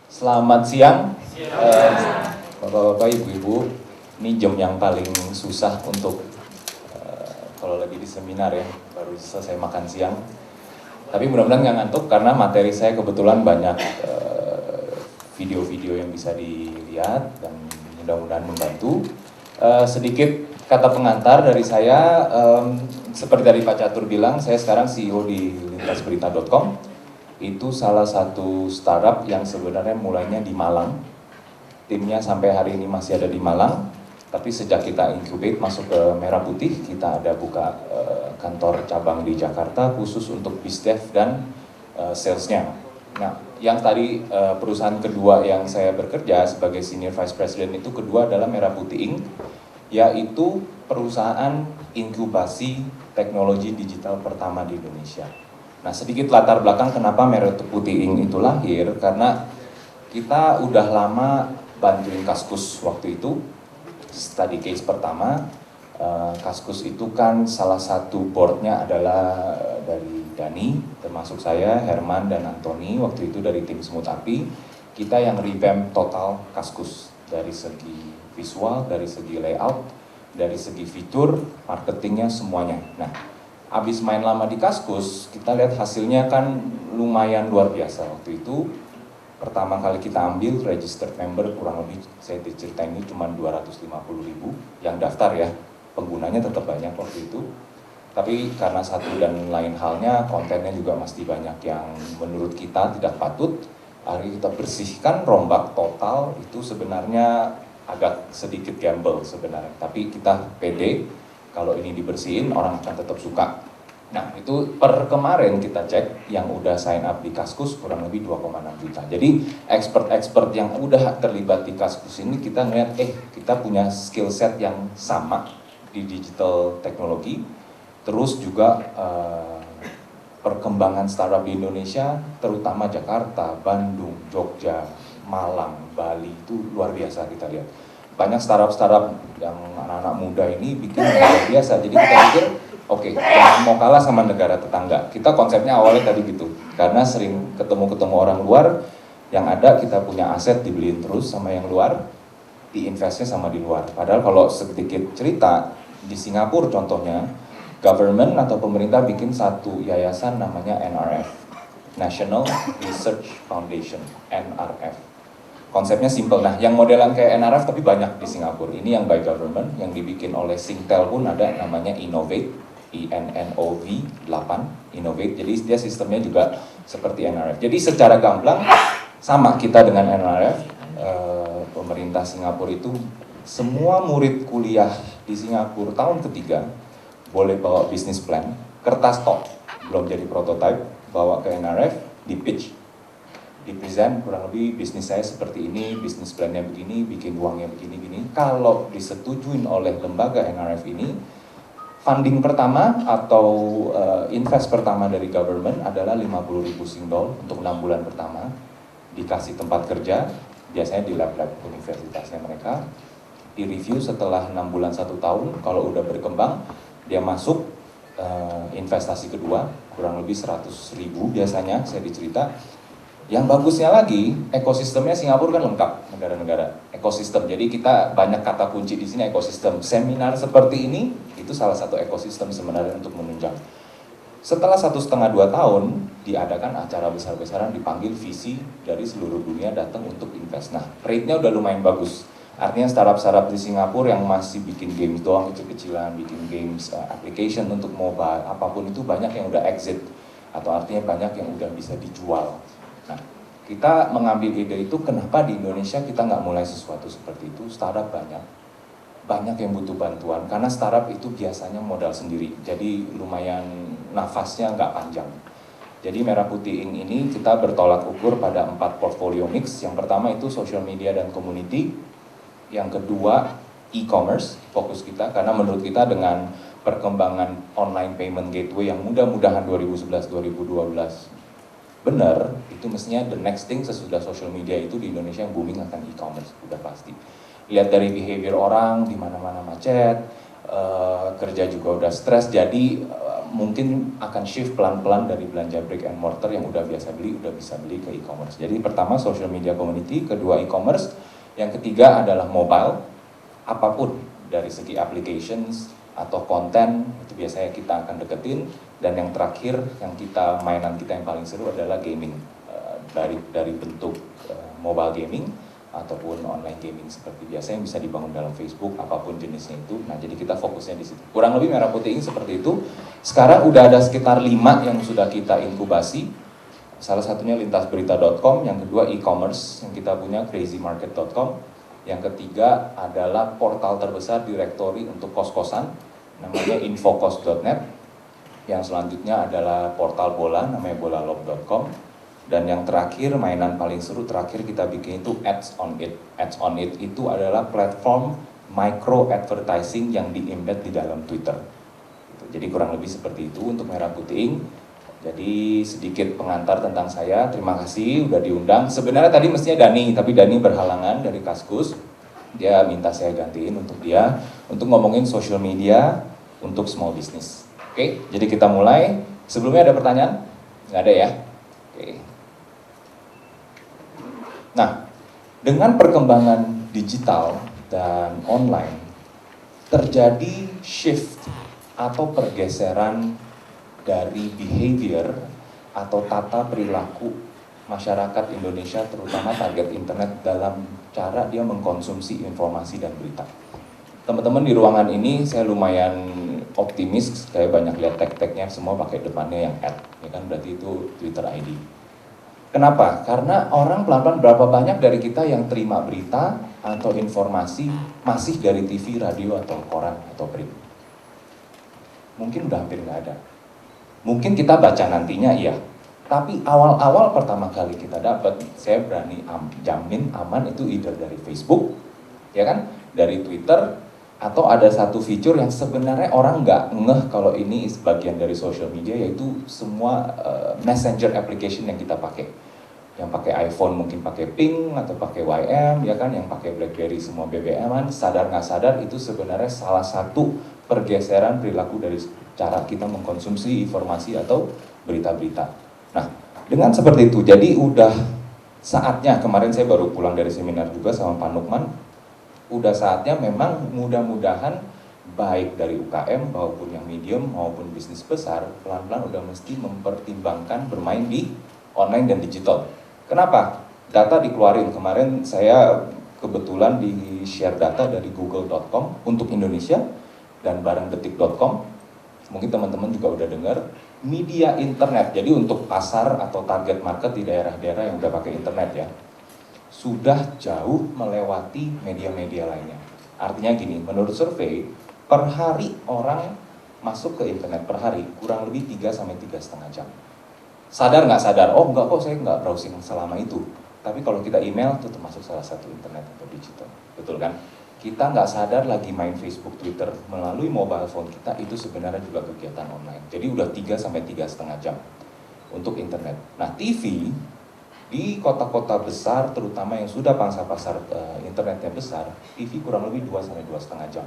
Selamat siang, Bapak-bapak, Ibu-ibu. Ini jam yang paling susah untuk kalau lagi di seminar ya, baru selesai makan siang. Tapi mudah-mudahan nggak ngantuk karena materi saya kebetulan banyak video-video yang bisa dilihat dan mudah-mudahan membantu. Sedikit kata pengantar dari saya, seperti tadi Pak Catur bilang, saya sekarang CEO di lintasberita.com. Itu salah satu startup yang sebenarnya mulainya di Malang. Timnya sampai hari ini masih ada di Malang, tapi sejak kita incubate masuk ke Merah Putih, kita ada buka kantor cabang di Jakarta khusus untuk BizDev dan salesnya. Nah, yang tadi perusahaan kedua yang saya bekerja sebagai Senior Vice President itu kedua adalah Merah Putih Inc., yaitu perusahaan inkubasi teknologi digital pertama di Indonesia. Nah, sedikit latar belakang kenapa Merah Putih Inc. itu lahir, karena kita udah lama bantuin Kaskus waktu itu, study case pertama. Kaskus itu kan salah satu boardnya adalah dari Dani, termasuk saya, Herman, dan Anthony, waktu itu dari tim Semut Api. Kita yang revamp total Kaskus, dari segi visual, dari segi layout, dari segi fitur, marketingnya, semuanya. Nah, abis main lama di Kaskus, kita lihat hasilnya kan lumayan luar biasa. Waktu itu pertama kali kita ambil registered member kurang lebih, saya diceritain ini cuma 250.000 yang daftar ya, penggunanya tetap banyak waktu itu. Tapi karena satu dan lain halnya, kontennya juga masih banyak yang menurut kita tidak patut. Akhirnya kita bersihkan, rombak total. Itu sebenarnya agak sedikit gamble sebenarnya, tapi kita pede. Kalau ini dibersihin, orang akan tetap suka. Nah, itu per kemarin kita cek, yang udah sign up di Kaskus kurang lebih 2,6 juta. Jadi, expert-expert yang udah terlibat di Kaskus ini, kita ngeliat, kita punya skill set yang sama di digital teknologi. Terus juga perkembangan startup di Indonesia, terutama Jakarta, Bandung, Jogja, Malang, Bali, itu luar biasa kita lihat. Banyak startup-startup yang anak-anak muda ini bikin luar biasa. Jadi kita pikir, jangan mau kalah sama negara tetangga. Kita konsepnya awalnya tadi gitu, karena sering ketemu-ketemu orang luar, yang ada kita punya aset dibeliin terus sama yang luar, diinvestnya sama di luar. Padahal kalau sedikit cerita, di Singapura contohnya, government atau pemerintah bikin satu yayasan namanya NRF, National Research Foundation, NRF. Konsepnya simple. Nah, yang modelan kayak NRF tapi banyak di Singapura. Ini yang by government, yang dibikin oleh Singtel pun ada, namanya Innovate, INNOV 8, Innovate. Jadi dia sistemnya juga seperti NRF. Jadi secara gamblang sama kita dengan NRF. Pemerintah Singapura itu semua murid kuliah di Singapura tahun ketiga boleh bawa business plan, kertas tok, belum jadi prototype, bawa ke NRF, di pitch, di present kurang lebih bisnis saya seperti ini, bisnis plannya begini, bikin uangnya begini-gini. Kalau disetujuin oleh lembaga NRF ini, funding pertama atau invest pertama dari government adalah 50.000 Singdol untuk 6 bulan pertama, dikasih tempat kerja, biasanya di lab-lab universitasnya mereka, di review setelah 6 bulan 1 tahun, kalau udah berkembang, dia masuk investasi kedua, kurang lebih 100.000 biasanya, saya dicerita. Yang bagusnya lagi, ekosistemnya Singapura kan lengkap, negara-negara ekosistem. Jadi kita banyak kata kunci di sini, ekosistem. Seminar seperti ini, itu salah satu ekosistem sebenarnya untuk menunjang. Setelah 1,5-2 tahun, diadakan acara besar-besaran, dipanggil VC dari seluruh dunia datang untuk invest. Nah, rate-nya udah lumayan bagus. Artinya startup-startup di Singapura yang masih bikin games doang, kecil-kecilan, bikin games, application untuk mobile, apapun itu banyak yang udah exit. Atau artinya banyak yang udah bisa dijual. Nah, kita mengambil ide itu, kenapa di Indonesia kita nggak mulai sesuatu seperti itu. Startup banyak yang butuh bantuan, karena startup itu biasanya modal sendiri, jadi lumayan nafasnya nggak panjang. Jadi Merah Putih Inc. ini kita bertolak ukur pada 4 portfolio mix. Yang pertama itu social media dan community, yang kedua e-commerce, fokus kita, karena menurut kita dengan perkembangan online payment gateway yang mudah-mudahan 2011-2012 benar, itu mestinya the next thing sesudah social media itu di Indonesia yang booming akan e-commerce, udah pasti. Lihat dari behavior orang, di mana-mana macet, kerja juga udah stres, jadi mungkin akan shift pelan-pelan dari belanja brick and mortar yang udah biasa beli, udah bisa beli ke e-commerce. Jadi pertama social media community, kedua e-commerce, yang ketiga adalah mobile, apapun dari segi applications atau konten, itu biasanya kita akan deketin. Dan yang terakhir, yang mainan kita yang paling seru adalah gaming, dari bentuk mobile gaming, ataupun online gaming seperti biasa yang bisa dibangun dalam Facebook, apapun jenisnya itu. Nah, jadi kita fokusnya di situ. Kurang lebih Merah Putih Inc. seperti itu. Sekarang udah ada sekitar 5 yang sudah kita inkubasi. Salah satunya lintasberita.com, yang kedua e-commerce yang kita punya crazymarket.com, yang ketiga adalah portal terbesar direktori untuk kos-kosan, namanya infokos.net, yang selanjutnya adalah portal bola, namanya bolalop.com. Dan yang terakhir, mainan paling seru terakhir kita bikin itu Ads on It. Ads on It itu adalah platform micro advertising yang di-embed di dalam Twitter. Jadi kurang lebih seperti itu untuk Merah Putih Inc. Jadi sedikit pengantar tentang saya. Terima kasih udah diundang. Sebenarnya tadi mestinya Dani, tapi Dani berhalangan dari Kaskus. Dia minta saya gantiin untuk dia untuk ngomongin social media untuk small business. Oke, jadi kita mulai. Sebelumnya ada pertanyaan? Nggak ada ya? Oke. Nah, dengan perkembangan digital dan online, terjadi shift atau pergeseran dari behavior atau tata perilaku masyarakat Indonesia, terutama target internet, dalam cara dia mengkonsumsi informasi dan berita. Teman-teman di ruangan ini saya lumayan optimis, kayak banyak lihat tag-tagnya semua pakai depannya yang @ ya kan, berarti itu Twitter ID. Kenapa? Karena orang pelan-pelan berapa banyak dari kita yang terima berita atau informasi masih dari TV, radio, atau koran, atau print. Mungkin udah hampir nggak ada. Mungkin kita baca nantinya, iya. Tapi awal-awal pertama kali kita dapat, saya berani jamin aman itu either dari Facebook, ya kan, dari Twitter, atau ada satu fitur yang sebenarnya orang nggak ngeh kalau ini sebagian dari social media, yaitu semua messenger application yang kita pakai. Yang pakai iPhone mungkin pakai Ping atau pakai YM, ya kan, yang pakai BlackBerry semua BBM-an, sadar nggak sadar itu sebenarnya salah satu pergeseran perilaku dari cara kita mengkonsumsi informasi atau berita-berita. Nah, dengan seperti itu, jadi udah saatnya, kemarin saya baru pulang dari seminar juga sama Pak Nukman, udah saatnya memang mudah-mudahan baik dari UKM maupun yang medium maupun bisnis besar pelan-pelan udah mesti mempertimbangkan bermain di online dan digital. Kenapa? Data dikeluarin, kemarin saya kebetulan di share data dari google.com untuk Indonesia dan barangdetik.com. Mungkin teman-teman juga udah dengar, media internet, jadi untuk pasar atau target market di daerah-daerah yang udah pakai internet ya, sudah jauh melewati media-media lainnya. Artinya gini, menurut survei, per hari orang masuk ke internet per hari kurang lebih 3-3,5 jam. Sadar nggak sadar? Oh enggak kok, saya nggak browsing selama itu. Tapi kalau kita email itu termasuk salah satu internet atau digital, betul kan? Kita nggak sadar lagi main Facebook, Twitter melalui mobile phone kita, itu sebenarnya juga kegiatan online. Jadi udah 3-3,5 jam untuk internet. Nah, TV di kota-kota besar, terutama yang sudah pasar internetnya besar, TV kurang lebih 2-2,5 jam.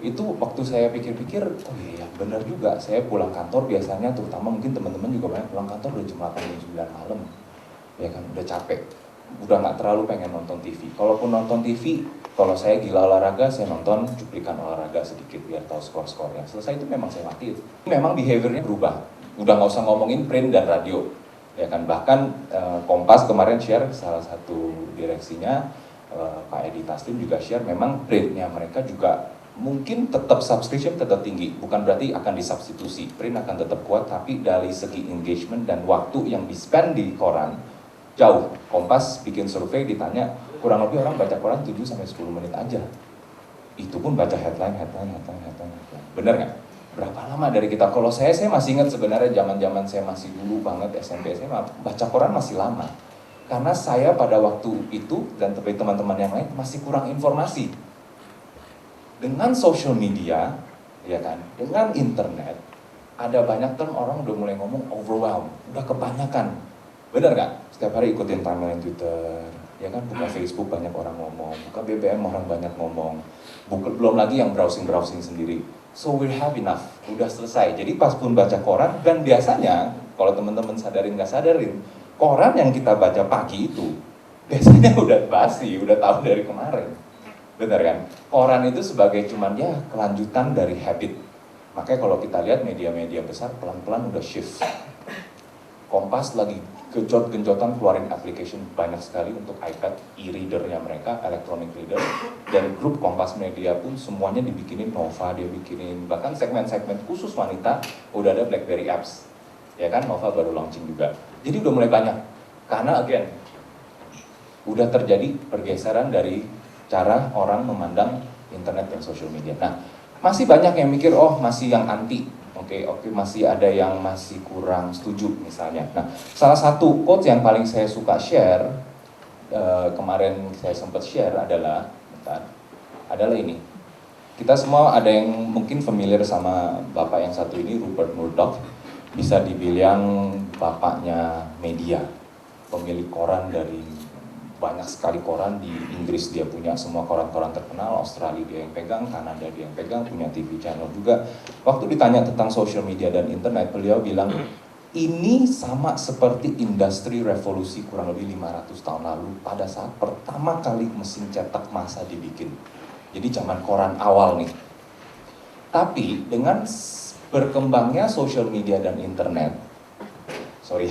Itu waktu saya pikir-pikir, oh iya benar juga, saya pulang kantor biasanya, terutama mungkin teman-teman juga banyak pulang kantor udah jam 8-9 malam, ya kan, udah capek, udah nggak terlalu pengen nonton TV. Kalaupun nonton TV, kalau saya gila olahraga, saya nonton cuplikan olahraga sedikit biar tahu skor-skornya. Selesai itu memang saya mati. Memang behaviornya berubah, udah nggak usah ngomongin print dan radio, ya kan. Bahkan Kompas kemarin share, salah satu direksinya Pak Edi Taslim juga share, memang printnya mereka juga mungkin tetap subscription tetap tinggi, bukan berarti akan disubstitusi, print akan tetap kuat, tapi dari segi engagement dan waktu yang di-spend di koran jauh. Kompas bikin survei, ditanya kurang lebih orang baca koran 7-10 menit aja, itu pun baca headline. Bener nggak? Berapa lama dari kita? Kalau saya masih ingat sebenarnya zaman saya masih dulu banget SMP SMA, baca koran masih lama, karena saya pada waktu itu dan teman-teman yang lain masih kurang informasi. Dengan social media, ya kan, dengan internet, ada banyak term orang udah mulai ngomong overwhelm, udah kebanyakan. Bener nggak? Setiap hari ikutin timeline Twitter, ya kan, buka Facebook banyak orang ngomong, buka BBM orang banyak ngomong, belum lagi yang browsing sendiri. So we have enough. udah selesai. Jadi pas pun baca koran, dan biasanya kalau teman-teman sadarin nggak sadarin, koran yang kita baca pagi itu biasanya udah basi, udah tahu dari kemarin. Benar kan? Koran itu sebagai cuman ya kelanjutan dari habit. Makanya kalau kita lihat media-media besar pelan-pelan udah shift. Kompas lagi genjot-genjotan keluarin application banyak sekali untuk iPad, e-readernya mereka, electronic reader, dan grup Kompas Media pun semuanya dibikinin Nova, dia bikinin bahkan segmen-segmen khusus wanita udah ada BlackBerry apps, ya kan, Nova baru launching juga. Jadi udah mulai banyak, karena again udah terjadi pergeseran dari cara orang memandang internet dan social media. Nah, masih banyak yang mikir, oh masih yang anti. Oke, masih ada yang masih kurang setuju misalnya. Nah, salah satu quote yang paling saya suka share, kemarin saya sempat share adalah ini. Kita semua ada yang mungkin familiar sama bapak yang satu ini, Rupert Murdoch, bisa dibilang bapaknya media, pemilik koran dari banyak sekali koran di Inggris, dia punya semua koran-koran terkenal, Australia dia yang pegang, Kanada dia yang pegang, punya TV channel juga. Waktu ditanya tentang social media dan internet, beliau bilang, ini sama seperti industri revolusi kurang lebih 500 tahun lalu pada saat pertama kali mesin cetak massa dibikin. Jadi zaman koran awal nih. Tapi dengan berkembangnya social media dan internet, sorry,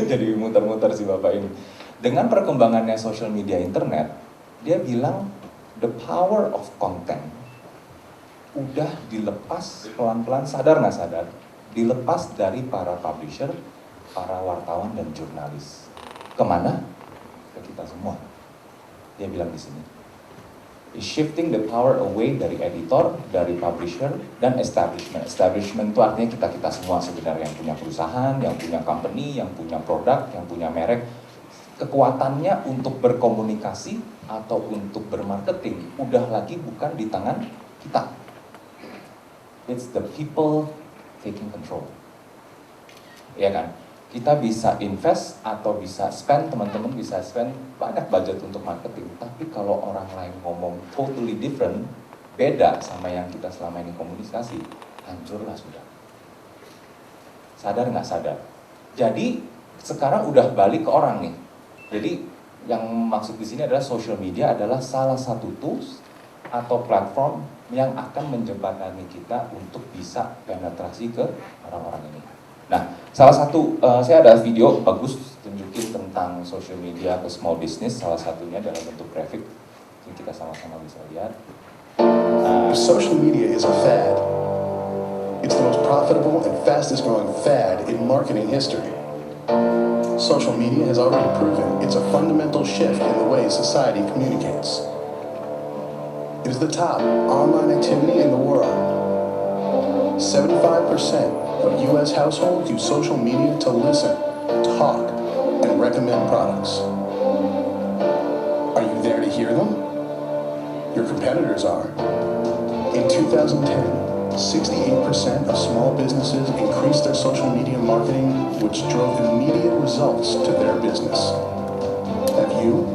jadi muter-muter si bapak ini. Dengan perkembangannya social media internet, dia bilang the power of content udah dilepas pelan-pelan, sadar nggak sadar, dilepas dari para publisher, para wartawan dan jurnalis. Kemana? Ke kita semua. Dia bilang di sini. Is shifting the power away dari editor, dari publisher, dan establishment. Establishment itu artinya kita semua sebenarnya, yang punya perusahaan, yang punya company, yang punya produk, yang punya merek. Kekuatannya untuk berkomunikasi atau untuk bermarketing udah lagi bukan di tangan kita. It's the people taking control. Ya kan? Kita bisa invest atau bisa spend, teman-teman bisa spend banyak budget untuk marketing. Tapi kalau orang lain ngomong totally different, beda sama yang kita selama ini komunikasi, hancurlah sudah. Sadar nggak sadar? Jadi sekarang udah balik ke orang nih. Jadi yang maksud di sini adalah social media adalah salah satu tools atau platform yang akan menjembatani kita untuk bisa penetrasi ke orang-orang ini. Nah, salah satu saya ada video bagus tunjukin tentang social media ke small business, salah satunya dalam bentuk grafik. Ini kita sama-sama bisa lihat. Social media is a fad. It's the most profitable and fastest growing fad in marketing history. Social media has already proven it's a fundamental shift in the way society communicates. It is the top online activity in the world. 75% of US households use social media to listen, talk, and recommend products. Are you there to hear them? Your competitors are. In 2010, 68% of small businesses increased their social media marketing, which drove immediate results to their business. Have you?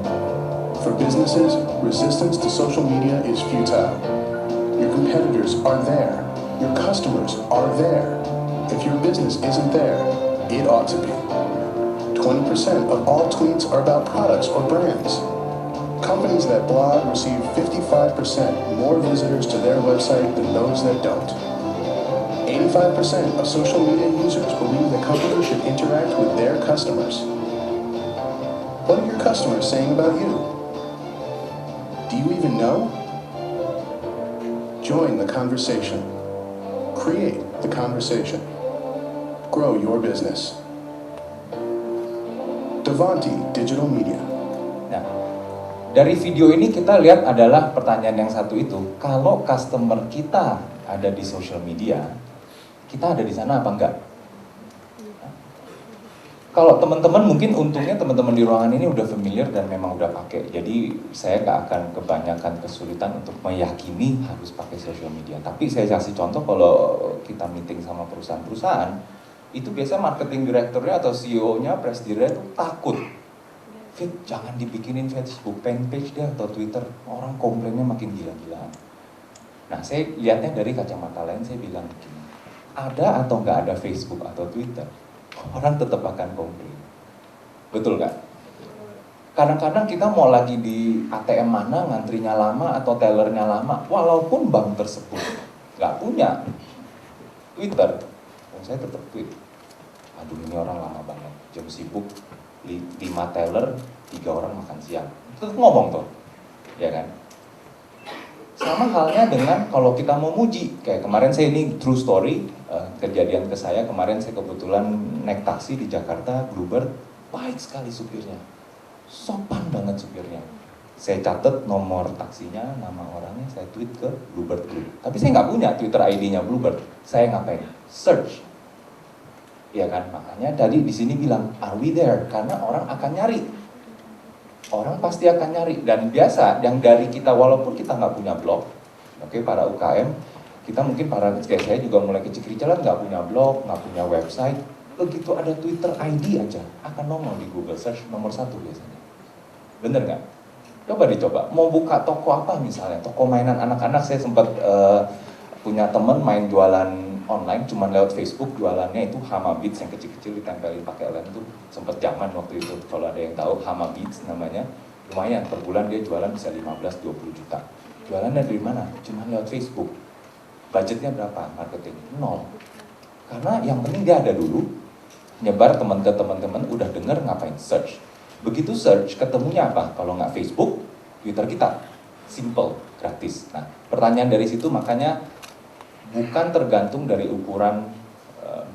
For businesses, resistance to social media is futile. Your competitors are there. Your customers are there. If your business isn't there, it ought to be. 20% of all tweets are about products or brands. Companies that blog receive 55% more visitors to their website than those that don't. 85% of social media users believe that companies should interact with their customers. What are your customers saying about you? Do you even know? Join the conversation. Create the conversation. Grow your business. Devanti Digital Media. Nah, dari video ini kita lihat adalah pertanyaan yang satu itu, kalau customer kita ada di social media, kita ada di sana apa enggak? Kalau teman-teman mungkin untungnya teman-teman di ruangan ini udah familiar dan memang udah pakai, jadi saya nggak akan kebanyakan kesulitan untuk meyakini harus pakai social media. Tapi saya kasih contoh, kalau kita meeting sama perusahaan-perusahaan, itu biasa marketing direkturnya atau CEO-nya, presidennya itu takut. Fit, jangan dibikinin Facebook fanpage deh atau Twitter, orang komplainnya makin gila-gilaan. Nah, saya lihatnya dari kacamata lain, saya bilang begini, ada atau nggak ada Facebook atau Twitter, orang tetap akan komplain. Betul nggak? Kadang-kadang kita mau lagi di ATM mana, ngantrinya lama atau tellernya lama, walaupun bank tersebut nggak punya Twitter, saya tetap tweet. Aduh ini orang lama banget, jam sibuk, 5 teller, 3 orang makan siang. Tetap ngomong tuh, ya kan? Sama halnya dengan kalau kita mau muji, kayak kemarin saya ini true story, kejadian ke saya, kemarin saya kebetulan naik taksi di Jakarta, Bluebird, baik sekali supirnya, sopan banget supirnya. Saya catat nomor taksinya, nama orangnya, saya tweet ke Bluebird Group. Tapi saya nggak punya Twitter ID-nya Bluebird, saya ngapain? Search. Ya kan, makanya tadi di sini bilang, are we there? Karena orang akan nyari. Orang pasti akan nyari, dan biasa yang dari kita, walaupun kita nggak punya blog, oke, para UKM, kita mungkin kayak saya juga mulai kecil-kecilan nggak punya blog, nggak punya website, begitu ada Twitter ID aja akan nongol di Google Search nomor 1 biasanya. Bener nggak? Coba dicoba, mau buka toko apa misalnya, toko mainan anak-anak, saya sempat punya temen main jualan online, cuman lewat Facebook, jualannya itu Hama Beats yang kecil-kecil ditempelin pakai lem tuh, sempet zaman waktu itu, kalau ada yang tahu Hama Beats namanya, lumayan, per bulan dia jualan bisa 15-20 juta. Jualannya dari mana? Cuman lewat Facebook. Budgetnya berapa? Marketing? 0. Karena yang penting dia ada dulu, nyebar teman ke teman-teman, udah denger ngapain? Search. Begitu search, ketemunya apa? Kalau nggak Facebook, Twitter kita. Simple, gratis. Nah, pertanyaan dari situ makanya bukan tergantung dari ukuran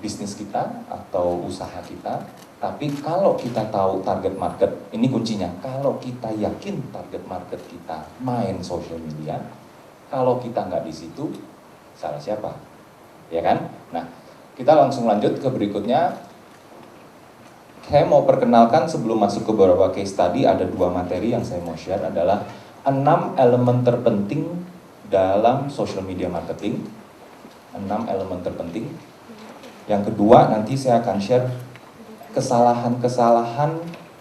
bisnis kita atau usaha kita, tapi kalau kita tahu target market, ini kuncinya. Kalau kita yakin target market kita main social media, kalau kita nggak di situ, salah siapa? Ya kan? Nah, kita langsung lanjut ke berikutnya. Saya mau perkenalkan sebelum masuk ke beberapa case study, ada 2 materi yang saya mau share adalah 6 elemen terpenting dalam social media marketing. 6 elemen terpenting. Yang kedua, nanti saya akan share kesalahan-kesalahan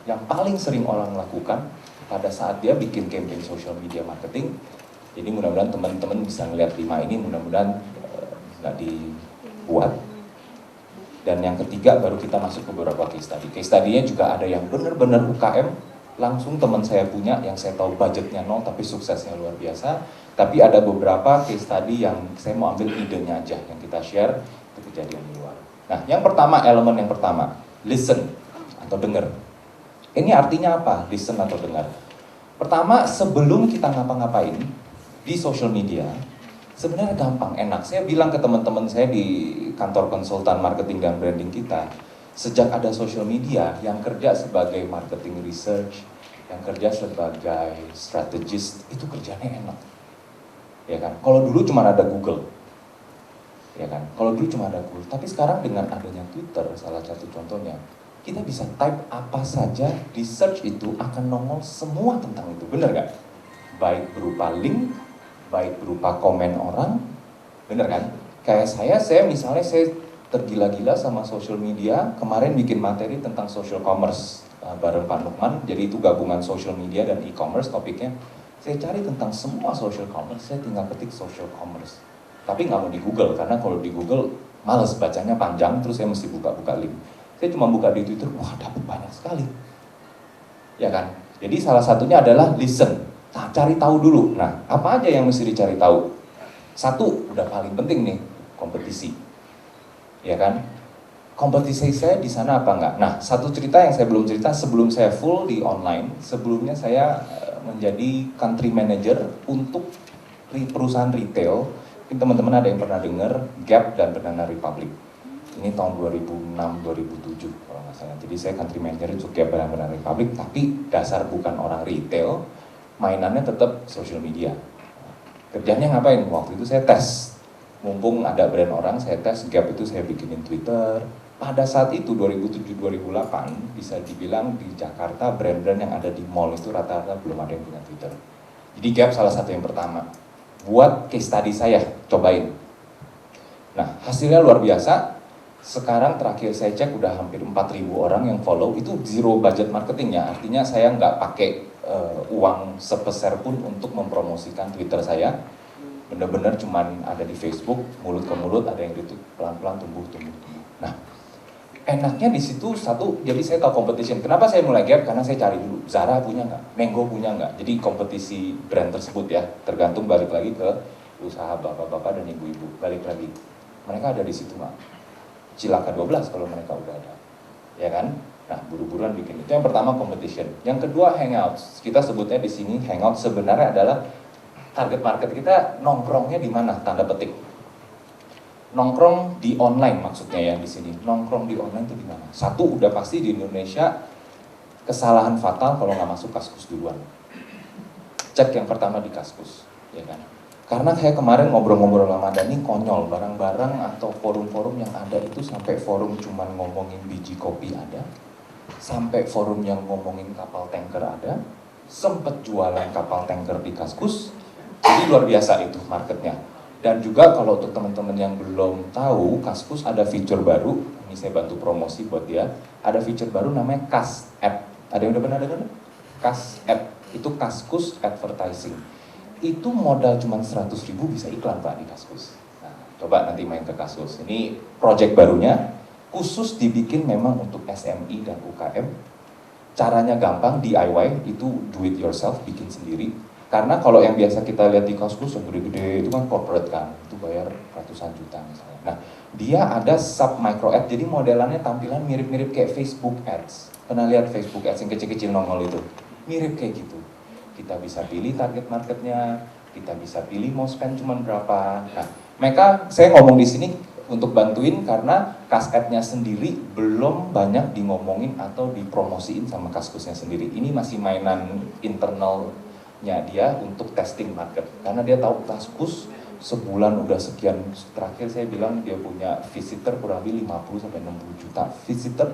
yang paling sering orang lakukan pada saat dia bikin campaign social media marketing. Jadi mudah-mudahan teman-teman bisa ngeliat 5 ini, mudah-mudahan nggak dibuat. Dan yang ketiga baru kita masuk ke beberapa case study. Case study-nya juga ada yang benar-benar UKM, langsung teman saya punya yang saya tahu budgetnya 0 tapi suksesnya luar biasa. Tapi ada beberapa case study yang saya mau ambil idenya aja yang kita share, itu kejadian di luar. Nah, yang pertama, elemen yang pertama, listen atau dengar. Ini artinya apa? Listen atau dengar. Pertama, sebelum kita ngapa-ngapain di social media, sebenarnya gampang, enak. Saya bilang ke teman-teman saya di kantor konsultan marketing dan branding kita, sejak ada social media, yang kerja sebagai marketing research, yang kerja sebagai strategist, itu kerjanya enak. Ya kan? Kalau dulu cuma ada Google. Ya kan? Kalau dulu cuma ada Google, tapi sekarang dengan adanya Twitter, salah satu contohnya, kita bisa type apa saja di search itu akan nongol semua tentang itu. Bener nggak? Baik berupa link, baik berupa komen orang, bener kan? Kayak saya misalnya saya tergila-gila sama social media, kemarin bikin materi tentang social commerce bareng Pak Nukman, jadi itu gabungan social media dan e-commerce topiknya. Saya cari tentang semua social commerce, saya tinggal ketik social commerce. Tapi nggak mau di Google, karena kalau di Google males bacanya panjang, terus saya mesti buka-buka link. Saya cuma buka di Twitter, wah dapat banyak sekali. Ya kan? Jadi salah satunya adalah listen. Nah, cari tahu dulu. Nah, apa aja yang mesti dicari tahu? Satu, udah paling penting nih, kompetisi. Ya kan? Kompetisi saya di sana apa enggak? Nah, satu cerita yang saya belum cerita, sebelum saya full di online, sebelumnya saya menjadi country manager untuk perusahaan retail. Mungkin teman-teman ada yang pernah dengar Gap dan Banana Republic. Ini tahun 2006-2007 kalau nggak salah. Jadi saya country manager untuk Gap dan Banana Republic, tapi dasar bukan orang retail, mainannya tetap social media. Kerjanya ngapain? Waktu itu saya tes. Mumpung ada brand orang, saya tes Gap itu saya bikinin Twitter. Pada saat itu 2007-2008 bisa dibilang di Jakarta brand-brand yang ada di mall itu rata-rata belum ada yang punya Twitter. Jadi Gap salah satu yang pertama. Buat case study saya, cobain. Nah, hasilnya luar biasa. Sekarang terakhir saya cek udah hampir 4.000 orang yang follow, itu zero budget marketingnya. Artinya saya nggak pakai uang sepeser pun untuk mempromosikan Twitter saya. Bener-bener cuman ada di Facebook, mulut ke mulut, ada yang retweet, pelan-pelan tumbuh. Nah, enaknya di situ satu, jadi saya tahu competition. Kenapa saya mulai Gap? Karena saya cari dulu, Zara punya nggak, Mango punya nggak. Jadi kompetisi brand tersebut ya, tergantung balik lagi ke usaha bapak-bapak dan ibu-ibu. Balik lagi, mereka ada di situ nggak? Cilaka 12 kalau mereka udah ada, ya kan? Nah, buru-buruan bikin itu. Yang pertama competition. Yang kedua hangouts. Kita sebutnya di sini hangout sebenarnya adalah target market kita nongkrongnya di mana? Tanda petik. Nongkrong di online maksudnya ya di sini. Nongkrong di online itu di mana? Satu udah pasti di Indonesia kesalahan fatal kalau nggak masuk Kaskus duluan. Cek yang pertama di Kaskus, ya kan? Karena saya kemarin ngobrol-ngobrol sama Dani konyol, barang-barang atau forum-forum yang ada itu sampai forum cuman ngomongin biji kopi ada, sampai forum yang ngomongin kapal tanker ada, sempet jualan kapal tanker di Kaskus. Jadi luar biasa itu marketnya. Dan juga kalau untuk teman-teman yang belum tahu, Kaskus ada fitur baru, ini saya bantu promosi buat dia, ada fitur baru namanya Kas App. Ada yang udah pernah dengar? Kas App, itu Kaskus Advertising. Itu modal cuma 100.000 bisa iklan Pak di Kaskus. Nah, coba nanti main ke Kaskus. Ini project barunya, khusus dibikin memang untuk SMI dan UKM. Caranya gampang, DIY, itu do it yourself, bikin sendiri. Karena kalau yang biasa kita lihat di Kaskus yang gede-gede itu kan corporate kan, itu bayar ratusan juta misalnya. Nah, dia ada sub micro ad, jadi modelannya tampilan mirip-mirip kayak Facebook Ads. Pernah lihat Facebook Ads yang kecil-kecil nongol itu? Mirip kayak gitu. Kita bisa pilih target marketnya, kita bisa pilih mau spend cuma berapa. Nah, mereka, saya ngomong di sini untuk bantuin karena Kas Ad-nya sendiri belum banyak ngomongin atau dipromosiin sama Kaskusnya sendiri. Ini masih mainan internalnya dia untuk testing market. Karena dia tahu Kaskus sebulan udah sekian, terakhir saya bilang dia punya visitor kurang lebih 50-60 juta visitor.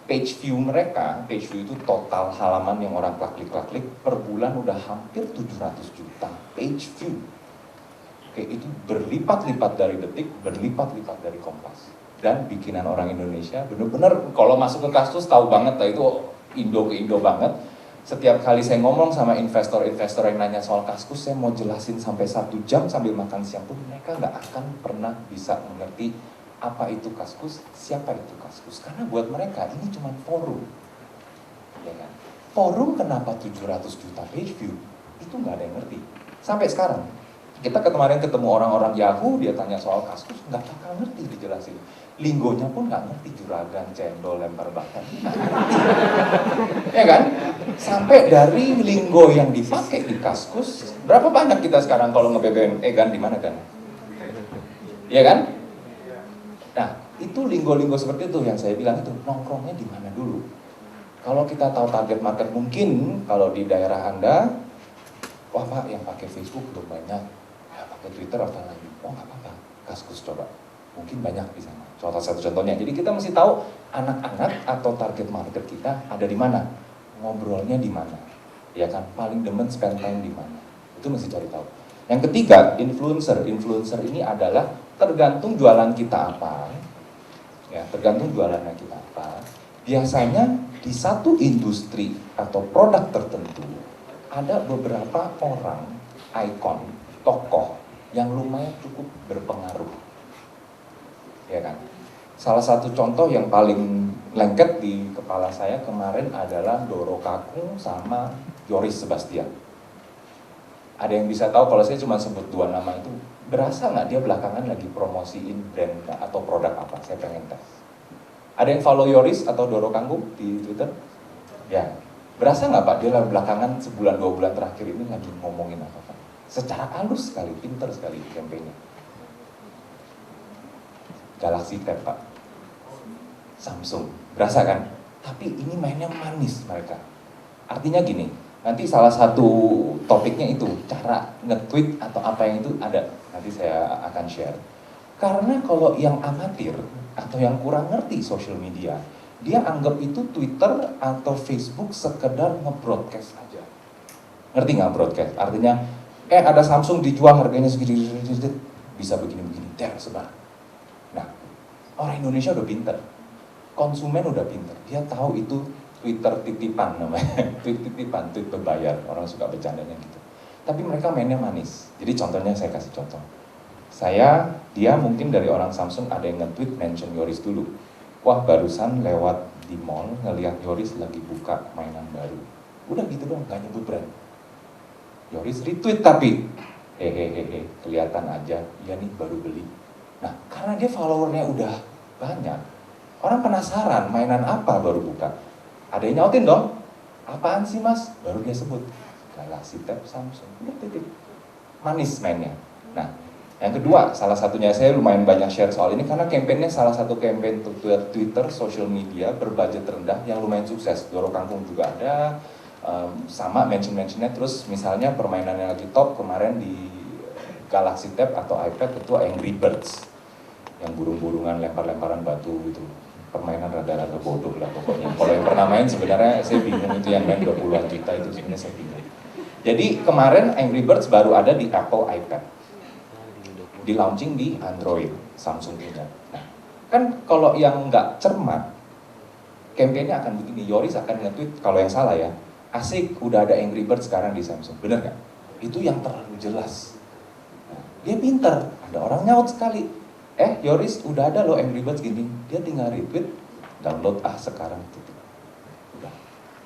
Page view mereka, page view itu total halaman yang orang klik-klik per bulan udah hampir 700 juta page view. Oke, itu berlipat-lipat dari Detik, berlipat-lipat dari Kompas. Dan bikinan orang Indonesia, bener-bener kalau masuk ke Kaskus tahu banget lah itu Indo ke Indo banget. Setiap kali saya ngomong sama investor-investor yang nanya soal Kaskus, saya mau jelasin sampai 1 jam sambil makan siang pun mereka nggak akan pernah bisa mengerti apa itu Kaskus, siapa itu Kaskus. Karena buat mereka ini cuma forum, ya kan? Forum kenapa 700 juta page view? Itu nggak ada yang ngerti. Sampai sekarang, kita kemarin ketemu orang-orang Yahoo, dia tanya soal Kaskus, nggak bakal ngerti dijelasin. Linggonya pun nggak ngerti, juragan, cendol, lempar batan, nggak ngerti. Ya kan? Sampai dari linggo yang dipakai di Kaskus, berapa banyak kita sekarang kalau nge-BBM, Gan di mana kan? Ya kan? Nah, itu linggo-linggo seperti itu yang saya bilang itu, nongkrongnya di mana dulu. Kalau kita tahu target market, mungkin kalau di daerah Anda, wah Pak yang pakai Facebook belum banyak, ya pakai Twitter apa lagi? Oh nggak apa-apa, Kaskus coba. Mungkin banyak di sana. Satu contohnya. Jadi kita mesti tahu anak-anak atau target market kita ada di mana, ngobrolnya di mana, ya kan? Paling demen spend time di mana. Itu mesti cari tahu. Yang ketiga, influencer. Influencer ini adalah tergantung jualan kita apa, ya tergantung jualannya kita apa. Biasanya di satu industri atau produk tertentu ada beberapa orang, ikon, tokoh yang lumayan cukup berpengaruh. Ya kan? Salah satu contoh yang paling lengket di kepala saya kemarin adalah Doro Kakung sama Yoris Sebastian. Ada yang bisa tahu kalau saya cuma sebut dua nama itu, berasa nggak dia belakangan lagi promosiin brand atau produk apa? Saya pengen tes. Ada yang follow Yoris atau Doro Kakung di Twitter? Ya, berasa nggak Pak dia belakangan sebulan 2 bulan terakhir ini lagi ngomongin apa Pak? Secara halus sekali, pinter sekali campaign-nya. Galaxy Tab Pak, Samsung, berasa kan? Tapi ini mainnya manis mereka. Artinya gini, nanti salah satu topiknya itu cara nge-tweet atau apa yang itu ada, nanti saya akan share. Karena kalau yang amatir atau yang kurang ngerti social media, dia anggap itu Twitter atau Facebook sekedar nge-broadcast aja. Ngerti nggak broadcast? Artinya, ada Samsung dijual harganya segini, bisa begini-begini, sebar. Nah, orang Indonesia udah pinter, konsumen udah pinter, dia tahu itu Twitter titipan namanya, tweet titipan, tweet berbayar, orang suka bercandanya gitu. tapi mereka mainnya manis. Jadi contohnya saya kasih contoh. Dia mungkin dari orang Samsung ada yang nge-tweet mention Yoris dulu. Wah, barusan lewat di mall ngelihat Yoris lagi buka mainan baru. Udah gitu dong, gak nyebut brand. Yoris retweet tapi, hehehe, kelihatan aja, iya nih baru beli. Nah, karena dia followernya udah banyak, orang penasaran mainan apa baru buka. Ada yang nyautin dong, apaan sih mas? Baru dia sebut, Galaxy Tab Samsung. Udah titik, manis mainnya. Nah, yang kedua, salah satunya saya lumayan banyak share soal ini karena kampanyenya salah satu campaign Twitter, social media berbudget rendah yang lumayan sukses. Doro Kangkung juga ada, sama mention-mentionnya. Terus misalnya permainan yang lagi top kemarin di Galaxy Tab atau iPad itu Angry Birds, yang burung-burungan lempar-lemparan batu gitu. Permainan rada-rada bodoh lah pokoknya. Kalau yang pernah main sebenarnya saya bingung, itu yang main 20-an juta itu sebenarnya saya bingung. Jadi kemarin Angry Birds baru ada di Apple iPad, di launching di Android, Samsung punya. Nah, kan kalau yang nggak cermat, kampanyenya akan begini, Yoris akan nge-tweet, kalau yang salah ya, asik udah ada Angry Birds sekarang di Samsung, bener nggak? Itu yang terlalu jelas. Nah, dia pinter, ada orang nyaut sekali, Yoris udah ada loh Angry Birds gini, dia tinggal retweet, download sekarang gitu. Udah,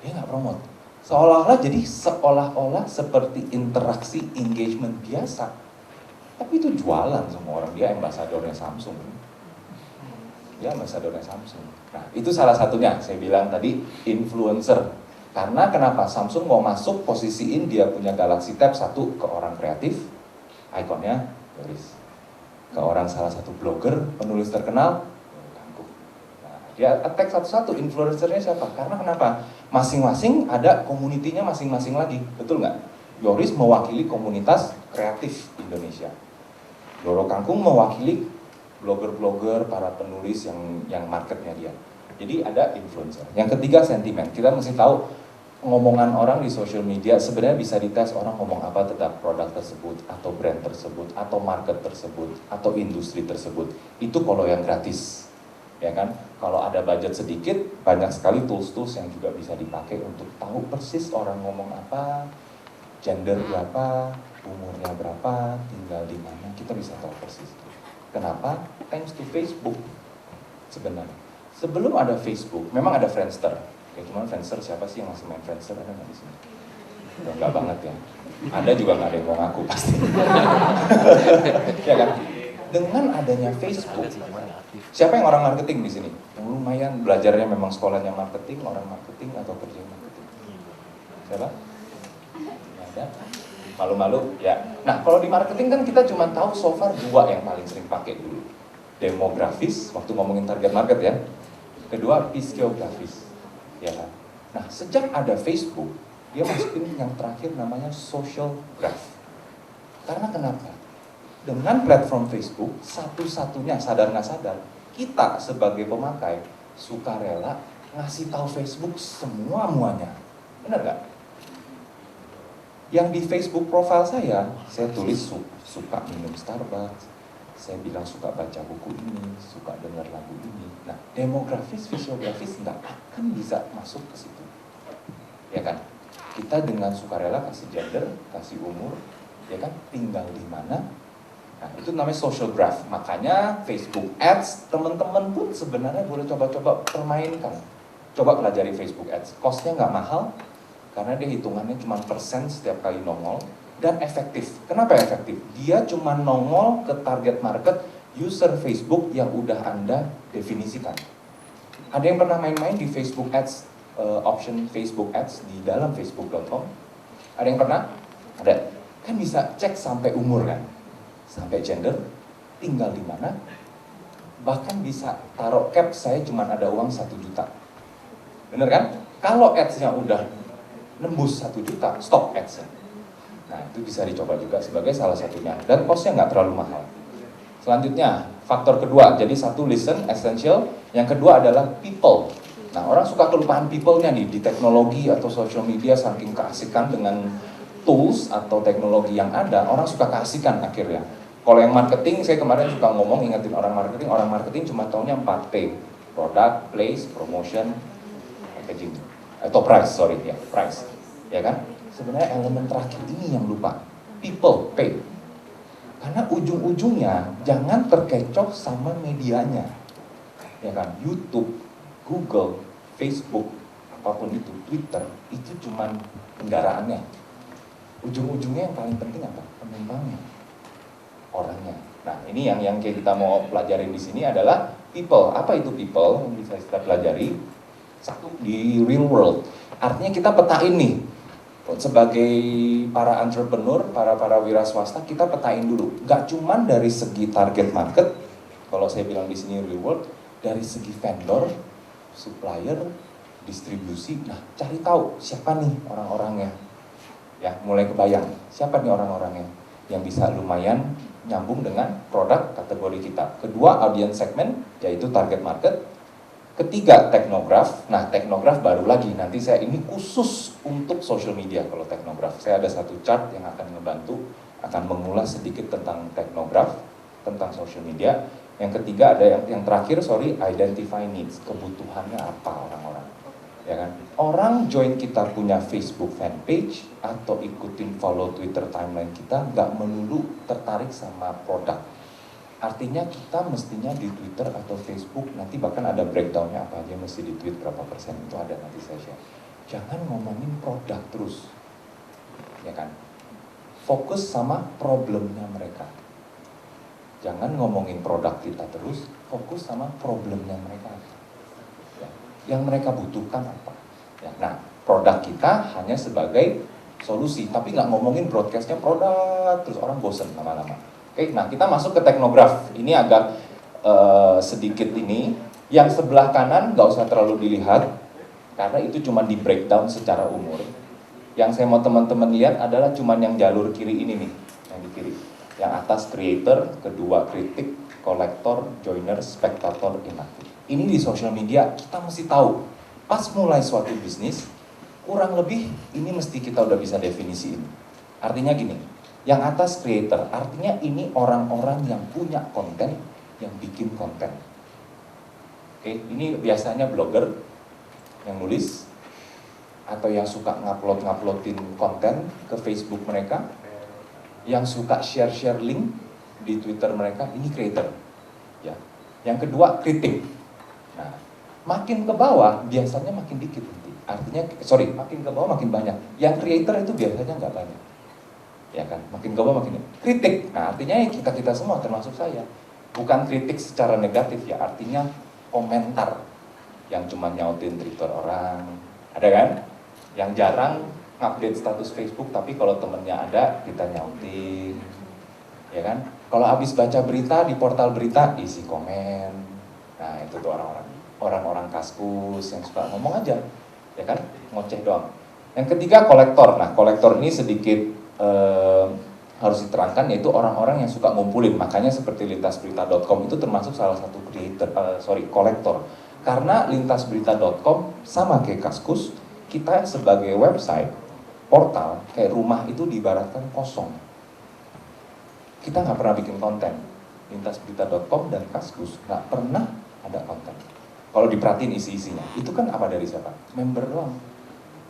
dia nggak promote. Seolah-olah seperti interaksi engagement biasa. Tapi itu jualan semua orang, dia ambasadornya Samsung. Dia ambasadornya Samsung. Nah, itu salah satunya, saya bilang tadi, influencer. Karena kenapa? Samsung mau masuk, posisiin dia punya Galaxy Tab satu ke orang kreatif, ikonnya Yoris. Ke orang salah satu blogger, penulis terkenal, nah, dia attack satu-satu, influencernya siapa? Karena kenapa? Masing-masing ada komunitinya masing-masing lagi, betul nggak? Yoris mewakili komunitas kreatif Indonesia. Doro Kangkung mewakili blogger-blogger, para penulis yang marketnya dia. Jadi ada influencer. Yang ketiga sentimen. Kita mesti tahu ngomongan orang di social media sebenarnya bisa dites orang ngomong apa tentang produk tersebut, atau brand tersebut, atau market tersebut, atau industri tersebut. Itu kalau yang gratis, ya kan? Kalau ada budget sedikit, banyak sekali tools-tools yang juga bisa dipakai untuk tahu persis orang ngomong apa, gender berapa, umurnya berapa, tinggal di mana, kita bisa tahu persis. Kenapa? Thanks to Facebook sebenarnya. Sebelum ada Facebook, memang ada Friendster. Ya, cuman Friendster siapa sih yang masih main Friendster? Ada nggak di sini? Udah nggak banget ya. Ada juga nggak ada yang mau ngaku pasti. Ya kan? Dengan adanya Facebook, siapa yang orang marketing di sini? Yang lumayan belajarnya memang sekolahnya marketing, orang marketing atau kerja marketing? Siapa? Ada? Malu-malu? Ya. Nah, kalau di marketing kan kita cuma tahu so far dua yang paling sering pakai dulu. Demografis, waktu ngomongin target market ya. Kedua, physiografis. Ya kan? Nah, sejak ada Facebook, dia masukin yang terakhir namanya social graph. Karena kenapa? Dengan platform Facebook, satu-satunya sadar nggak sadar, kita sebagai pemakai sukarela ngasih tahu Facebook semua-muanya. Benar nggak? Yang di Facebook profile saya tulis suka minum Starbucks, saya bilang suka baca buku ini, suka dengar lagu ini. Nah, demografis, fisiografis nggak akan bisa masuk ke situ, ya kan? Kita dengan sukarela kasih gender, kasih umur, ya kan? Tinggal di mana? Nah, itu namanya social graph. Makanya Facebook Ads, teman-teman pun sebenarnya boleh coba-coba permainkan. Coba pelajari Facebook Ads. Cost-nya nggak mahal, karena dia hitungannya cuma persen setiap kali nongol, dan efektif. Kenapa efektif? Dia cuma nongol ke target market user Facebook yang udah Anda definisikan. Ada yang pernah main-main di Facebook Ads, option Facebook Ads di dalam facebook.com? Ada yang pernah? Ada. Kan bisa cek sampai umur kan? Sampai gender, tinggal di mana, bahkan bisa taruh cap, saya cuma ada uang 1 juta. Bener kan? Kalau ads-nya udah nembus 1 juta, stop ads-nya. Nah, itu bisa dicoba juga sebagai salah satunya. Dan cost-nya nggak terlalu mahal. Selanjutnya, faktor kedua. Jadi satu, listen, essential. Yang kedua adalah people. Nah, orang suka kelupaan people-nya nih, di teknologi atau social media, saking keasikan dengan tools atau teknologi yang ada, orang suka keasikan akhirnya. Kalau yang marketing, saya kemarin suka ngomong, ingetin orang marketing cuma taunya 4P. Product, place, promotion, packaging. Atau price, price. Ya kan? Sebenarnya elemen terakhir ini yang lupa. people, P. Karena ujung-ujungnya jangan terkecoh sama medianya. Ya kan, YouTube, Google, Facebook, apapun itu, Twitter, itu cuman kendaraannya. Ujung-ujungnya yang paling penting apa? Penumpangnya, orangnya. Nah, ini yang kita mau pelajarin di sini adalah people. Apa itu people yang bisa kita pelajari? Satu, di real world. Artinya kita petain nih, sebagai para entrepreneur, para wira swasta, kita petain dulu. Gak cuman dari segi target market, kalau saya bilang di sini real world, dari segi vendor, supplier, distribusi. Nah, cari tahu siapa nih orang-orangnya. Ya, mulai kebayang siapa nih orang-orangnya yang bisa lumayan nyambung dengan produk kategori kita. Kedua, audience segment, yaitu target market. Ketiga, teknograf. Nah, teknograf baru lagi, nanti saya ini khusus untuk social media kalau teknograf. Saya ada satu chart yang akan membantu, akan mengulas sedikit tentang teknograf, tentang social media. Yang ketiga ada yang terakhir, identify needs, kebutuhannya apa orang-orang. Ya kan? Orang join kita punya Facebook fanpage atau ikutin follow Twitter timeline kita, nggak melulu tertarik sama produk. Artinya kita mestinya di Twitter atau Facebook, nanti bahkan ada breakdownnya apa aja mesti di tweet berapa persen, itu ada nanti saya share. Jangan ngomongin produk terus, ya kan? Fokus sama problemnya mereka. Jangan ngomongin produk kita terus, fokus sama problemnya mereka. Ya, yang mereka butuhkan apa? Ya, nah, produk kita hanya sebagai solusi, tapi nggak ngomongin broadcastnya produk, terus orang bosen lama-lama. Oke, nah kita masuk ke teknograf. Ini agak sedikit ini. Yang sebelah kanan nggak usah terlalu dilihat, karena itu cuma di breakdown secara umur. Yang saya mau teman-teman lihat adalah cuma yang jalur kiri ini nih, yang di kiri. Yang atas creator, kedua kritik, kolektor, joiner, spektator, inaktif. Ini di social media kita mesti tahu. Pas mulai suatu bisnis, kurang lebih ini mesti kita udah bisa definisiin. Artinya gini, yang atas creator, artinya ini orang-orang yang punya konten, yang bikin konten. Oke, ini biasanya blogger yang nulis, atau yang suka nguploadin konten ke Facebook mereka, yang suka share link di Twitter mereka, ini creator. Ya. Yang kedua, kritik. Nah, makin ke bawah biasanya makin dikit nanti. Artinya, makin ke bawah makin banyak. Yang creator itu biasanya nggak banyak. Ya kan, makin ke bawah makin kritik. Nah, artinya kita semua termasuk saya. Bukan kritik secara negatif ya, artinya komentar yang cuma nyautin Twitter orang. Ada kan? Yang jarang update status Facebook, tapi kalau temennya ada, kita nyautin, ya kan? Kalau habis baca berita di portal berita, isi komen. Nah, itu tuh orang-orang kaskus yang suka ngomong aja, ya kan? Ngoceh doang. Yang ketiga, kolektor. Nah, kolektor ini sedikit harus diterangkan, yaitu orang-orang yang suka ngumpulin. Makanya seperti lintasberita.com itu termasuk salah satu kolektor. Karena lintasberita.com sama kayak kaskus, kita sebagai website, portal, kayak rumah itu diibaratkan kosong. Kita nggak pernah bikin konten. Lintasberita.com dan Kaskus nggak pernah ada konten. Kalau diperhatiin isi-isinya, itu kan apa dari siapa? Member doang.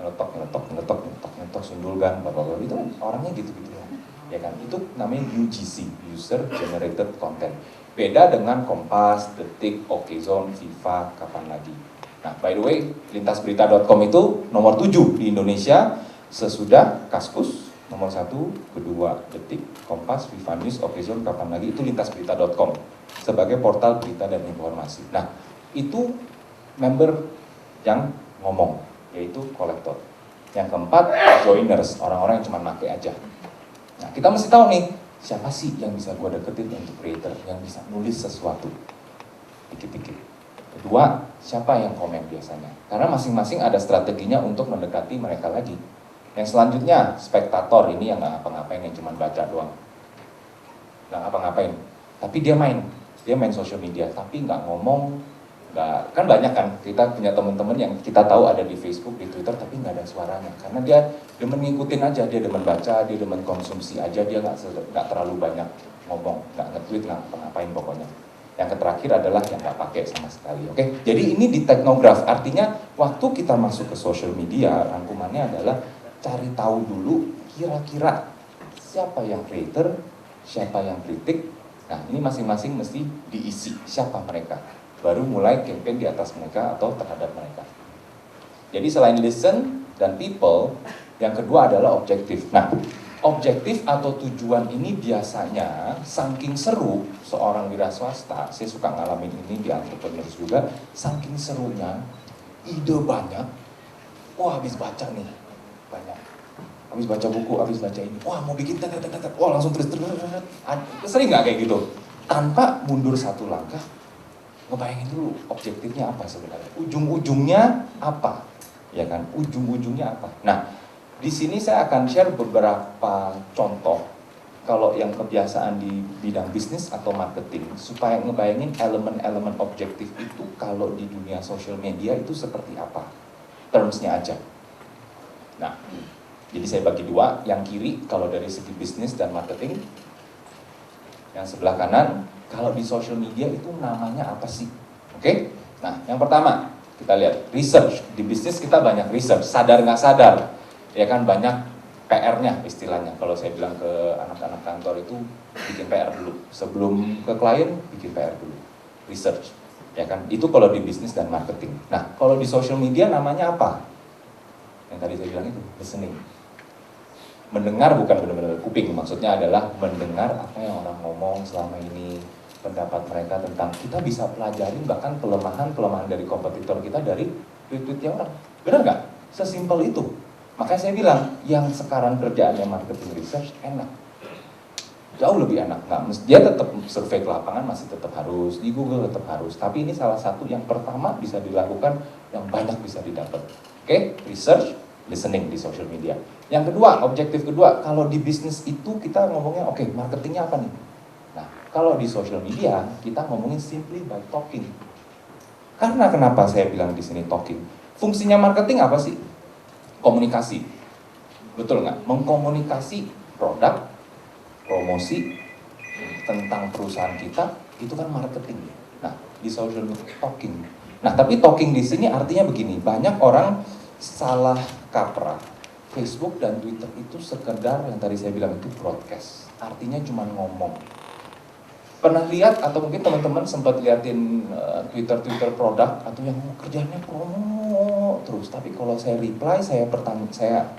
Ngeletok, sundulgan, bapak-bapak, itu orangnya gitu-gitu ya kan? Itu namanya UGC, User Generated Content. Beda dengan Kompas, Detik, Okezone, Viva, kapan lagi. Nah, by the way, lintasberita.com itu nomor 7 di Indonesia, sesudah Kaskus, nomor 1, kedua Detik, Kompas, Viva News, Okezone, kapan lagi, itu lintasberita.com sebagai portal berita dan informasi. Nah, itu member yang ngomong, yaitu kolektor. Yang keempat, joiners, orang-orang yang cuma pakai aja. Nah, kita mesti tahu nih, siapa sih yang bisa gue deketin untuk creator, yang bisa nulis sesuatu, dikit-dikit. Kedua, siapa yang komen biasanya? Karena masing-masing ada strateginya untuk mendekati mereka lagi. Yang selanjutnya, spektator. Ini yang nggak ngapa-ngapain, yang cuma baca doang. Nggak ngapa-ngapain. Tapi dia main social media, tapi nggak ngomong. Kan banyak kan, kita punya teman-teman yang kita tahu ada di Facebook, di Twitter, tapi nggak ada suaranya. Karena dia demen ngikutin aja, dia demen baca, dia demen konsumsi aja, dia nggak terlalu banyak ngomong, nggak nge-tweet, nggak ngapa-ngapain pokoknya. Yang terakhir adalah yang nggak pakai sama sekali. Oke, jadi ini di teknograf. Artinya waktu kita masuk ke social media, rangkumannya adalah cari tahu dulu kira-kira siapa yang creator, siapa yang kritik. Nah, ini masing-masing mesti diisi siapa mereka. Baru mulai campaign di atas mereka atau terhadap mereka. Jadi selain listen dan people, yang kedua adalah objektif. Nah, objektif atau tujuan ini biasanya saking seru seorang wira swasta, saya suka ngalamin ini di entrepreneurs juga, saking serunya, ide banyak, wah habis baca nih, banyak. Habis baca buku, habis baca ini, wah mau bikin wah langsung terus. Sering nggak kayak gitu? Tanpa mundur satu langkah, ngebayangin dulu objektifnya apa sebenarnya, ujung-ujungnya apa, ya kan? Ujung-ujungnya apa? Nah, di sini saya akan share beberapa contoh kalau yang kebiasaan di bidang bisnis atau marketing supaya ngebayangin elemen-elemen objektif itu kalau di dunia social media itu seperti apa, termsnya aja. Nah, jadi saya bagi dua, yang kiri kalau dari segi bisnis dan marketing, yang sebelah kanan kalau di social media itu namanya apa sih? Oke? Nah, yang pertama kita lihat research. Di bisnis kita banyak research, sadar nggak sadar, ya kan, banyak PR-nya istilahnya. Kalau saya bilang ke anak-anak kantor itu bikin PR dulu, sebelum ke klien bikin PR dulu, research, ya kan? Itu kalau di bisnis dan marketing. Nah, kalau di social media namanya apa? Yang tadi saya bilang itu listening. Mendengar bukan benar-benar kuping, maksudnya adalah mendengar apa yang orang ngomong selama ini, pendapat mereka tentang, kita bisa pelajarin bahkan kelemahan dari kompetitor kita dari tweet-tweetnya orang. Benar nggak? Sesimpel itu. Makanya saya bilang, yang sekarang kerjaannya marketing research enak. Jauh lebih enak. Nggak, dia tetap survei ke lapangan masih tetap harus, di Google tetap harus. Tapi ini salah satu yang pertama bisa dilakukan, yang banyak bisa didapat. Oke? Research, listening di social media. Yang kedua, objektif kedua, kalau di bisnis itu kita ngomongnya, oke, marketingnya apa nih? Nah, kalau di social media, kita ngomongin simply by talking. Karena kenapa saya bilang di sini talking? Fungsinya marketing apa sih? Komunikasi. Betul nggak? Mengkomunikasi produk, promosi, tentang perusahaan kita, itu kan marketing. Nah, di social media, talking. Nah, tapi talking di sini artinya begini, banyak orang salah kaprah. Facebook dan Twitter itu sekedar yang tadi saya bilang itu broadcast. Artinya cuma ngomong. Pernah lihat atau mungkin teman-teman sempat liatin Twitter produk atau yang kerjanya promo terus. Tapi kalau saya reply, saya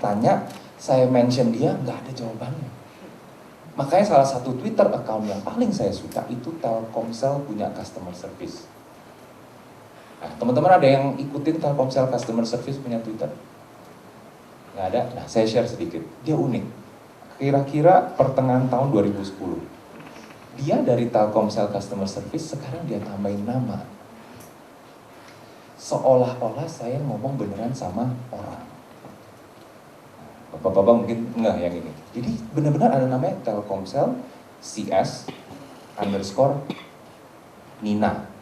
tanya, saya mention dia, nggak ada jawabannya. Makanya salah satu Twitter account yang paling saya suka itu Telkomsel punya customer service. Nah, teman-teman ada yang ikutin Telkomsel customer service punya Twitter? Nggak ada? Nah, saya share sedikit. Dia unik. Kira-kira pertengahan tahun 2010. Dia dari Telkomsel customer service, sekarang dia tambahin nama. Seolah-olah saya ngomong beneran sama orang. Bapak-bapak mungkin nggak yang ini. Jadi benar-benar ada namanya Telkomsel CS _ Nina.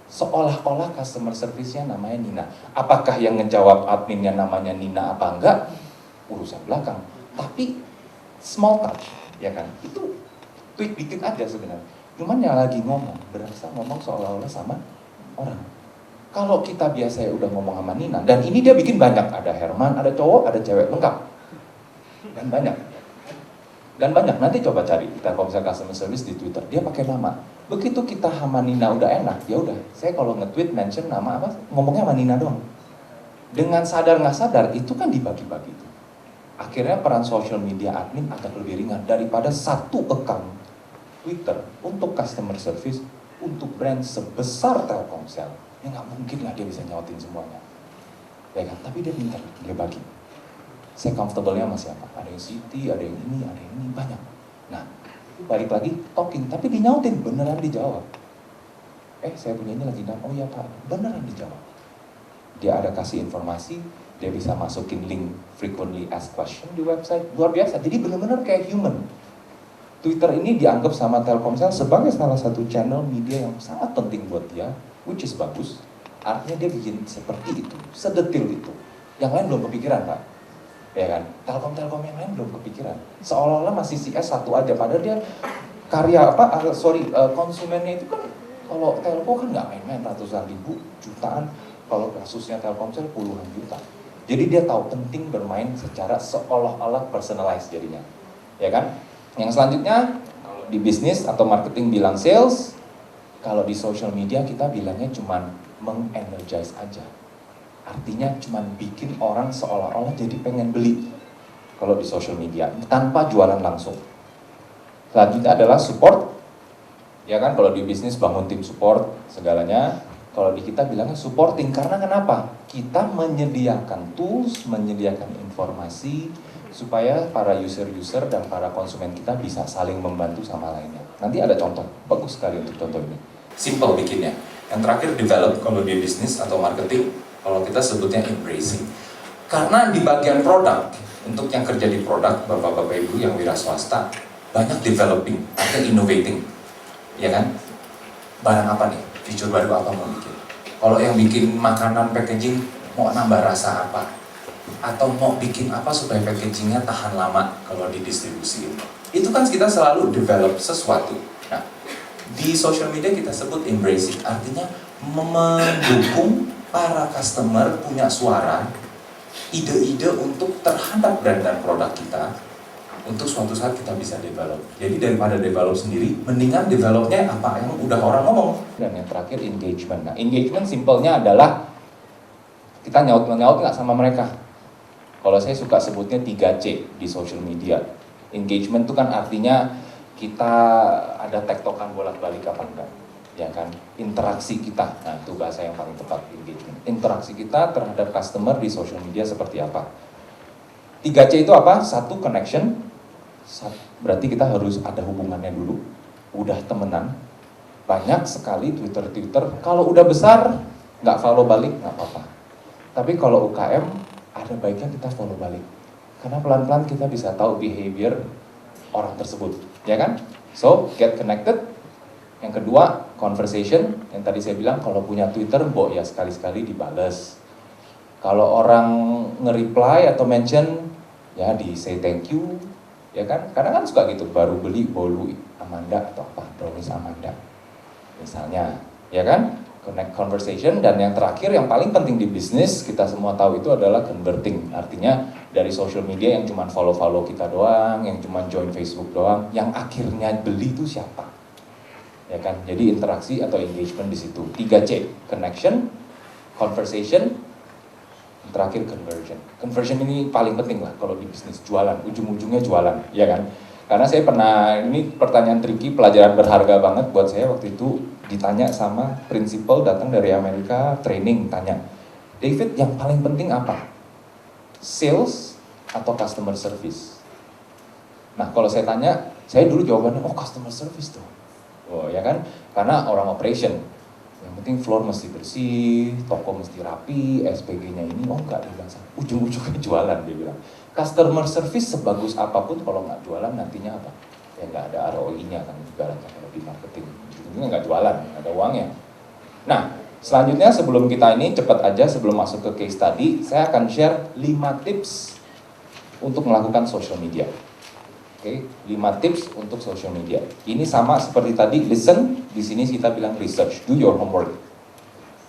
Seolah-olah customer service-nya namanya Nina. Apakah yang ngejawab adminnya namanya Nina apa enggak? Urusan belakang. Tapi small touch, ya kan? Itu tweet dikit aja sebenarnya. Cuman yang lagi ngomong, berasa ngomong seolah-olah sama orang. Kalau kita biasa udah ngomong sama Nina, dan ini dia bikin banyak. Ada Herman, ada cowok, ada cewek, lengkap. Dan banyak. Nanti coba cari Telkomsel customer service di Twitter, dia pakai nama. Begitu kita sama Nina udah enak, ya udah. Saya kalau nge-tweet mention nama apa, ngomongnya sama Nina doang. Dengan sadar nggak sadar itu kan dibagi-bagi itu. Akhirnya peran social media admin agak lebih ringan daripada satu account Twitter untuk customer service untuk brand sebesar Telkomsel. Ya nggak mungkin lah dia bisa nyautin semuanya, ya kan? Tapi dia pintar, dia bagi. Saya comfortable-nya sama siapa? Ada yang Siti, ada yang ini, banyak. Nah, balik lagi talking, tapi dinyautin, beneran dijawab. Saya punya ini lagi dan oh ya Pak, beneran dijawab. Dia ada kasih informasi, dia bisa masukin link frequently asked question di website, luar biasa. Jadi bener-bener kayak human. Twitter ini dianggap sama Telkomsel sebagai salah satu channel media yang sangat penting buat dia, which is bagus. Artinya dia bikin seperti itu, sedetil itu. Yang lain belum kepikiran Pak. Ya kan, Telkom yang lain belum kepikiran. Seolah-olah masih CS satu aja, padahal dia konsumennya itu kan, kalau Telkom kan nggak main-main, ratusan ribu, jutaan. Kalau kasusnya Telkomsel puluhan juta. Jadi dia tahu penting bermain secara seolah-olah personalized jadinya, ya kan? Yang selanjutnya, kalau di bisnis atau marketing bilang sales, kalau di social media kita bilangnya cuman mengenergize aja. Artinya cuman bikin orang seolah-olah jadi pengen beli kalau di social media, tanpa jualan langsung. Selanjutnya adalah support, ya kan, kalau di bisnis bangun tim support, segalanya. Kalau di kita bilangnya supporting, karena kenapa? Kita menyediakan tools, menyediakan informasi, supaya para user-user dan para konsumen kita bisa saling membantu sama lainnya. Nanti ada contoh, bagus sekali untuk contoh ini. Simple bikinnya. Yang terakhir develop, kalau di bisnis atau marketing, kalau kita sebutnya embracing. Karena di bagian produk, untuk yang kerja di produk, bapak-bapak ibu yang wira swasta, banyak developing atau innovating, ya kan? Barang apa nih? Fitur baru apa mau bikin? Kalau yang bikin makanan packaging, mau nambah rasa apa? Atau mau bikin apa supaya packagingnya tahan lama kalau didistribusiin? Itu kan kita selalu develop sesuatu. Nah, di social media kita sebut embracing, artinya mendukung para customer punya suara, ide-ide untuk terhadap brand dan produk kita, untuk suatu saat kita bisa develop. Jadi daripada develop sendiri, mendingan developnya apa yang udah orang ngomong. Dan yang terakhir engagement. Nah, engagement simpelnya adalah kita nyaut-nyaut nggak sama mereka. Kalau saya suka sebutnya 3C di social media. Engagement itu kan artinya kita ada tektokan bolak-balik apa enggak, ya kan? Interaksi kita, nah itu bahasa yang paling tepat, engagement. Interaksi kita terhadap customer di social media seperti apa? 3C itu apa? Satu, connection. Berarti kita harus ada hubungannya dulu, udah temenan. Banyak sekali Twitter, kalau udah besar nggak follow balik nggak apa-apa. Tapi kalau UKM ada baiknya kita follow balik, karena pelan-pelan kita bisa tahu behavior orang tersebut, ya kan? So get connected. Yang kedua, conversation. Yang tadi saya bilang kalau punya Twitter, ya sekali-sekali dibales. Kalau orang nge-reply atau mention, ya di say thank you, ya kan? Kadang kan suka gitu, baru beli bolu Amanda atau apa, brownies Amanda misalnya, ya kan? Connect conversation. Dan yang terakhir yang paling penting di bisnis, kita semua tahu itu adalah converting. Artinya dari social media yang cuma follow-follow kita doang, yang cuma join Facebook doang, yang akhirnya beli itu siapa? Ya kan? Jadi interaksi atau engagement di situ. 3C, connection, conversation, terakhir conversion. Conversion ini paling penting lah kalau di bisnis, jualan, ujung-ujungnya jualan, ya kan? Karena saya pernah, ini pertanyaan tricky, pelajaran berharga banget buat saya waktu itu, ditanya sama prinsipal datang dari Amerika, training, tanya, David, yang paling penting apa? Sales atau customer service? Nah, kalau saya tanya, saya dulu jawabannya, oh customer service tuh. Oh, ya kan? Karena orang operation, yang penting floor mesti bersih, toko mesti rapi, SPG-nya ini, oh enggak, dia bilang, ujung-ujungnya jualan, dia bilang. Customer service sebagus apapun kalau nggak jualan nantinya apa? Ya nggak ada ROI-nya kan, ibaratnya kalau di marketing. Ujung-ujungnya nggak jualan, nggak ada uangnya. Nah, selanjutnya sebelum kita ini, cepat aja sebelum masuk ke case study, saya akan share 5 tips untuk melakukan social media. Oke, 5 tips untuk social media. Ini sama seperti tadi, listen, di sini kita bilang research, do your homework.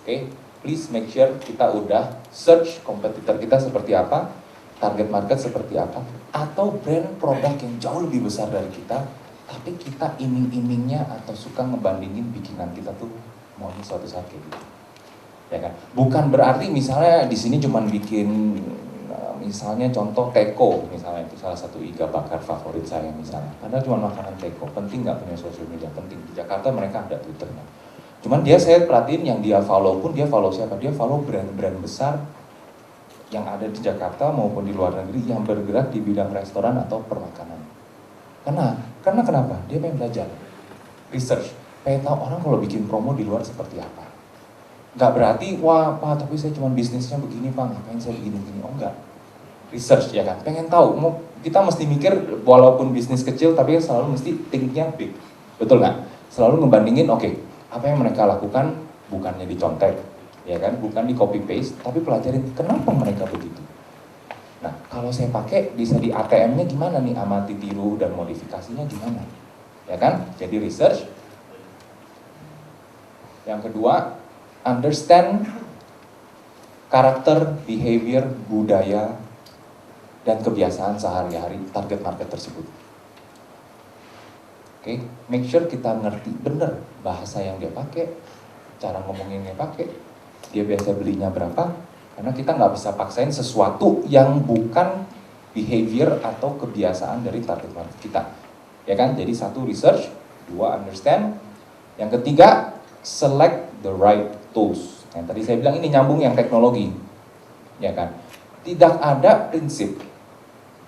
Oke, please make sure kita udah search kompetitor kita seperti apa, target market seperti apa, atau brand produk yang jauh lebih besar dari kita, tapi kita iming-imingnya atau suka ngebandingin bikinan kita tuh mau suatu saat kayak gitu. Ya kan? Bukan berarti misalnya di sini cuman bikin misalnya contoh teko, misalnya itu salah satu iga bakar favorit saya misalnya. Padahal cuma makanan teko, penting nggak punya social media? Penting. Di Jakarta mereka ada Twitternya. Cuman saya perhatiin yang dia follow pun, dia follow siapa? Dia follow brand-brand besar yang ada di Jakarta maupun di luar negeri yang bergerak di bidang restoran atau permakanan. Karena kenapa? Dia pengen belajar, research, pengen tahu orang kalau bikin promo di luar seperti apa. Nggak berarti, wah Pak, tapi saya cuma bisnisnya begini Pak, ngapain saya begini-begini? Oh enggak, research ya kan, pengen tahu. Kita mesti mikir, walaupun bisnis kecil, tapi selalu mesti thinknya big, betul nggak? Selalu ngebandingin, oke, apa yang mereka lakukan bukannya dicontek, ya kan, bukan di copy paste, tapi pelajarin kenapa mereka begitu. Nah, kalau saya pakai bisa di ATM-nya gimana nih, amati, tiru, dan modifikasinya gimana, ya kan? Jadi research. Yang kedua, understand karakter, behavior, budaya, dan kebiasaan sehari-hari target market tersebut. Oke, make sure kita ngerti bener bahasa yang dia pakai, cara ngomongin yang dia pakai, dia biasa belinya berapa, karena kita nggak bisa paksain sesuatu yang bukan behavior atau kebiasaan dari target market kita. Ya kan, jadi satu research, dua understand, yang ketiga select the right tools. Yang tadi saya bilang ini nyambung yang teknologi, ya kan. Tidak ada prinsip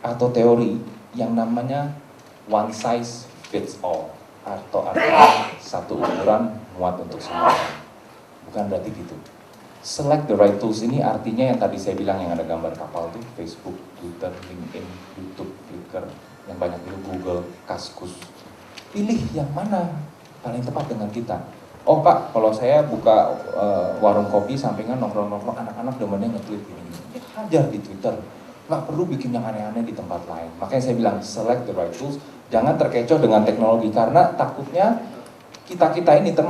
atau teori yang namanya one size fits all atau artinya satu ukuran muat untuk semua. Bukan berarti gitu. Select the right tools ini artinya yang tadi saya bilang yang ada gambar kapal tuh, Facebook, Twitter, LinkedIn, YouTube, Flickr, yang banyak dulu Google, Kaskus. Pilih yang mana paling tepat dengan kita. Oh Pak, kalau saya buka warung kopi sampingan nongkrong-nongkrong, anak-anak demennya nge-tweet ini. Ya, hajar di Twitter. Nggak perlu bikin yang aneh-aneh di tempat lain. Makanya saya bilang select the right tools. Jangan terkecoh dengan teknologi karena takutnya kita-kita ini termasuk